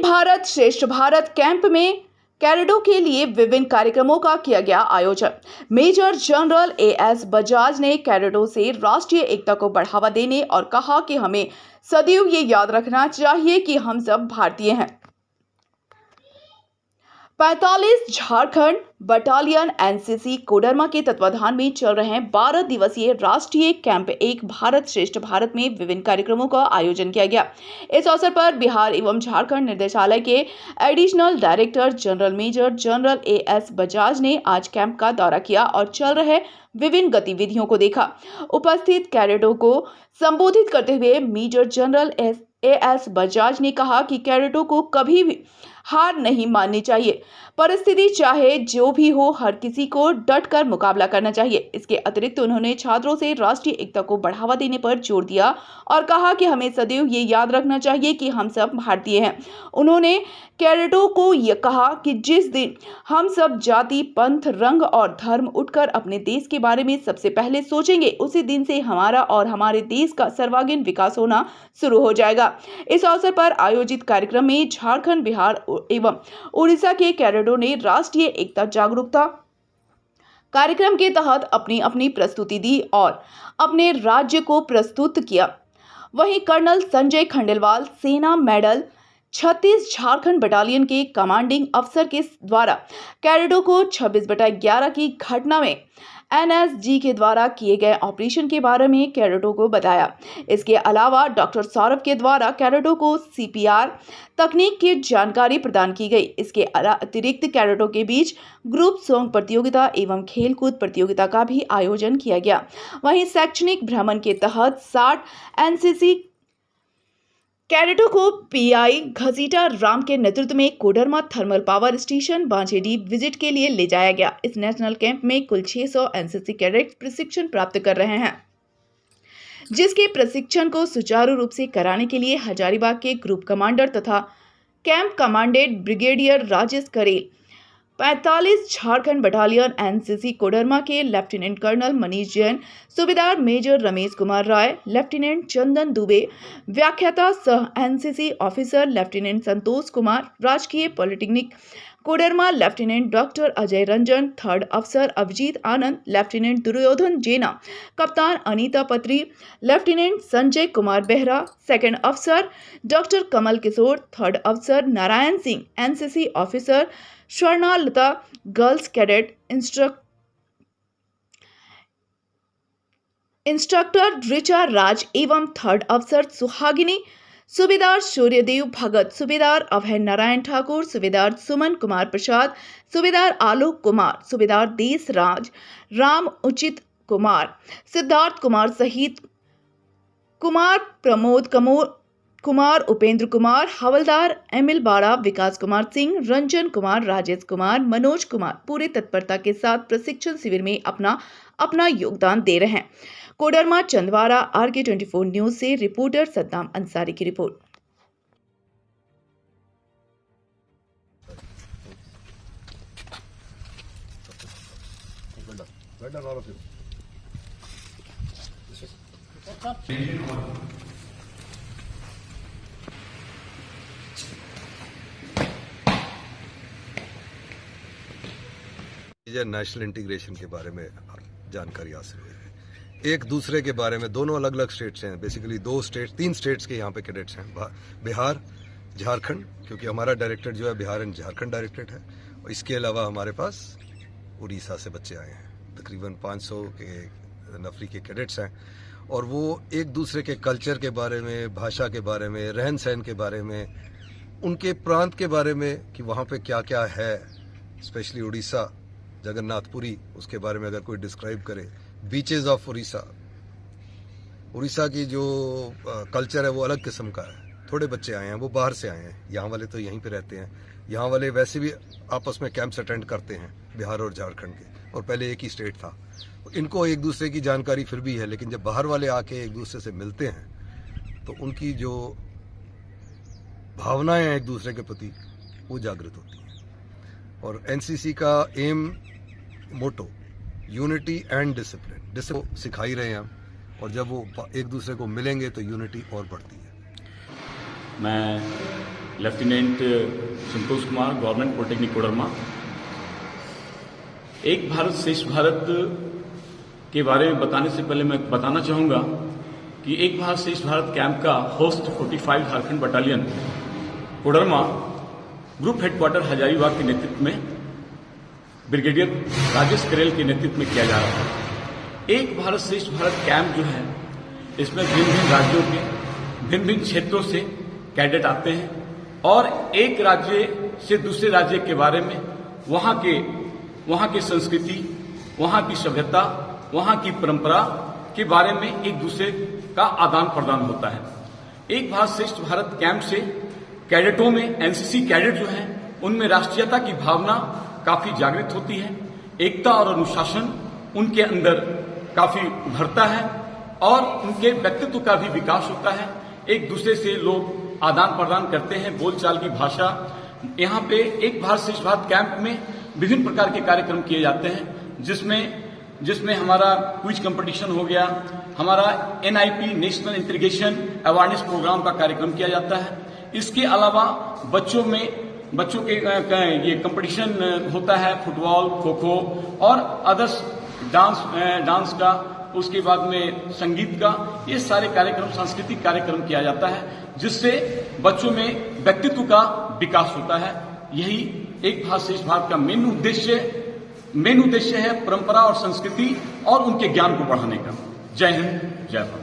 एक भारत श्रेष्ठ भारत कैंप में कैडेटों के लिए विभिन्न कार्यक्रमों का किया गया आयोजन। मेजर जनरल एएस बजाज ने कैडेटों से राष्ट्रीय एकता को बढ़ावा देने और कहा कि हमें सदैव ये याद रखना चाहिए कि हम सब भारतीय हैं। 45 झारखंड बटालियन एनसीसी कोडरमा के तत्वाधान में चल रहे 12 दिवसीय राष्ट्रीय कैंप एक भारत श्रेष्ठ भारत में विभिन्न कार्यक्रमों का आयोजन किया गया। इस अवसर पर बिहार एवं झारखंड निर्देशालय के additional director general major general AS Bajaj ने आज कैंप का दौरा किया और चल रहे विभिन्न गतिविधियों को देखा। उपस्थित कैडेटों को संबोधित करते हुए मेजर जनरल एएस बजाज ने कहा कि कैडेटों को कभी भी हार नहीं माननी चाहिए। परिस्थिति चाहे जो भी हो, हर किसी को डटकर मुकाबला करना चाहिए। इसके अतिरिक्त उन्होंने छात्रों से राष्ट्रीय एकता को बढ़ावा देने पर जोर दिया और कहा कि हमें सदैव ये याद रखना चाहिए कि हम सब भारतीय हैं। उन्होंने कैडेटों को यह कहा कि जिस दिन हम सब जाति, पंथ, रंग और धर्म उठकर अपने देश के बारे में सबसे पहले सोचेंगे, उसी दिन से हमारा और हमारे देश का सर्वांगीण विकास होना शुरू हो जाएगा। इस अवसर पर आयोजित कार्यक्रम में झारखंड, बिहार एवं उड़ीसा के कैडेटों ने राष्ट्रीय एकता जागरूकता कार्यक्रम के तहत अपनी अपनी प्रस्तुति दी और अपने राज्य को प्रस्तुत किया। वहीं कर्नल संजय खंडेलवाल, सेना मेडल 36 झारखंड बटालियन के कमांडिंग अफसर के द्वारा कैडेटों को 26/11 की घटना में एनएसजी के द्वारा किए गए ऑपरेशन के बारे में कैडेटों को बताया। इसके अलावा डॉक्टर सौरभ के द्वारा कैडेटों को सीपीआर तकनीक की जानकारी प्रदान की गई। इसके अतिरिक्त कैडेटों के बीच ग्रुप सॉन्ग प्रतियोगिता एवं खेलकूद प्रतियोगिता का भी आयोजन किया गया। वहीं शैक्षणिक भ्रमण के तहत 60 एनसीसी कैडेटों को पीआई घसीटा राम के नेतृत्व में Koderma thermal power station Banchhedi visit के लिए ले जाया गया। इस नेशनल कैंप में कुल 600 एनसीसी कैडेट प्रशिक्षण प्राप्त कर रहे हैं, जिसके प्रशिक्षण को सुचारू रूप से कराने के लिए हजारीबाग के ग्रुप कमांडर तथा कैंप कमांडेंट ब्रिगेडियर राजेश करेल, 45 झारखंड बटालियन एनसीसी कोडरमा के lieutenant colonel Manish Jain, Subedar major Ramesh Kumar Rai, lieutenant Chandan Dubey, व्याख्याता सह NCC officer lieutenant Santosh Kumar, राजकीय polytechnic Koderma lieutenant doctor Ajay Ranjan, third अफसर अभिजीत आनंद, लेफ्टिनेंट दुर्योधन जेना, कप्तान अनीता पत्री, लेफ्टिनेंट संजय कुमार बेहरा, सेकंड अफसर डॉक्टर कमल किशोर, थर्ड अफसर Narayan Singh, NCC officer Swarnalata, girls cadet instructor Richa Raj एवं थर्ड अफसर सुहागिनी, सूबेदार सूर्यदेव भगत, सूबेदार अभय नारायण ठाकुर, सूबेदार सुमन कुमार प्रसाद, सूबेदार आलोक कुमार, सूबेदार देशराज राम, उचित कुमार, सिद्धार्थ कुमार सहित कुमार, प्रमोद कुमार, उपेंद्र कुमार, हवलदार एमिल बाड़ा, विकास कुमार सिंह, रंजन कुमार, राजेश कुमार, मनोज कुमार पूरे तत्परता के साथ प्रशिक्षण शिविर में अपना योगदान दे रहे हैं। कोडरमा चंदवारा RK24 न्यूज से रिपोर्टर सद्दाम अंसारी की रिपोर्ट। नेशनल इंटीग्रेशन के बारे में जानकारी हासिल हुई है। एक दूसरे के बारे में, दोनों अलग अलग स्टेट्स हैं, बेसिकली 3 स्टेट्स के यहाँ पे कैडेट्स हैं, बिहार, झारखंड, क्योंकि हमारा डायरेक्टर जो है बिहार एंड झारखंड डायरेक्टरेट है, और इसके अलावा हमारे पास उड़ीसा से बच्चे आए हैं। तकरीबन 500 के नफरी के कैडेट्स हैं और वो एक दूसरे के कल्चर के बारे में, भाषा के बारे में, रहन सहन के बारे में, उनके प्रांत के बारे में कि वहाँ पे क्या क्या है, स्पेशली उड़ीसा, जगन्नाथपुरी, उसके बारे में अगर कोई डिस्क्राइब करे, बीचेस ऑफ उड़ीसा की जो कल्चर है वो अलग किस्म का है। थोड़े बच्चे आए हैं, वो बाहर से आए हैं, यहाँ वाले तो यहीं पे रहते हैं, यहाँ वाले वैसे भी आपस में कैंप्स अटेंड करते हैं, बिहार और झारखंड के, और पहले एक ही स्टेट था। इनको एक दूसरे की जानकारी फिर भी है, लेकिन जब बाहर वाले आके एक दूसरे से मिलते हैं तो उनकी जो भावनाएं हैं एक दूसरे के प्रति वो जागृत होती हैं। और एनसीसी का aim, motto unity and discipline सिखा ही रहे हैं हम, और जब वो एक दूसरे को मिलेंगे तो यूनिटी और बढ़ती है। मैं lieutenant Santosh Kumar, government polytechnic Koderma. एक भारत श्रेष्ठ भारत के बारे में बताने से पहले मैं बताना चाहूंगा कि एक भारत श्रेष्ठ भारत कैंप का host 45 Jharkhand battalion Koderma group headquarter Hazaribagh के नेतृत्व में ब्रिगेडियर राजेश करेल के नेतृत्व में किया जा रहा है। एक भारत श्रेष्ठ भारत कैंप जो है, इसमें भिन्न भिन्न राज्यों के भिन्न भिन्न क्षेत्रों से कैडेट आते हैं और एक राज्य से दूसरे राज्य के बारे में वहां की संस्कृति, वहां की सभ्यता, वहां की परंपरा के बारे में एक दूसरे का आदान प्रदान होता है। एक भारत श्रेष्ठ भारत कैंप से कैडेटों में एनसीसी कैडेट जो हैं, उनमें राष्ट्रीयता की भावना काफी जागृत होती है, एकता और अनुशासन उनके अंदर काफी उभरता है और उनके व्यक्तित्व का भी विकास होता है। एक दूसरे से लोग आदान प्रदान करते हैं, बोलचाल की भाषा। यहाँ पे एक भारत श्रेष्ठ भारत कैंप में विभिन्न प्रकार के कार्यक्रम किए जाते हैं, जिसमें हमारा क्विज कंपटीशन हो गया, हमारा NIP national integration awareness programme का कार्यक्रम किया जाता है। इसके अलावा बच्चों के ये कंपटीशन होता है, फुटबॉल, खो खो और अदर्स डांस का, उसके बाद में संगीत का, ये सारे कार्यक्रम सांस्कृतिक कार्यक्रम किया जाता है, जिससे बच्चों में व्यक्तित्व का विकास होता है। यही एक भारत श्रेष्ठ भारत का मेन उद्देश्य है, परंपरा और संस्कृति और उनके ज्ञान को बढ़ाने का। जय हिंद, जय भारत।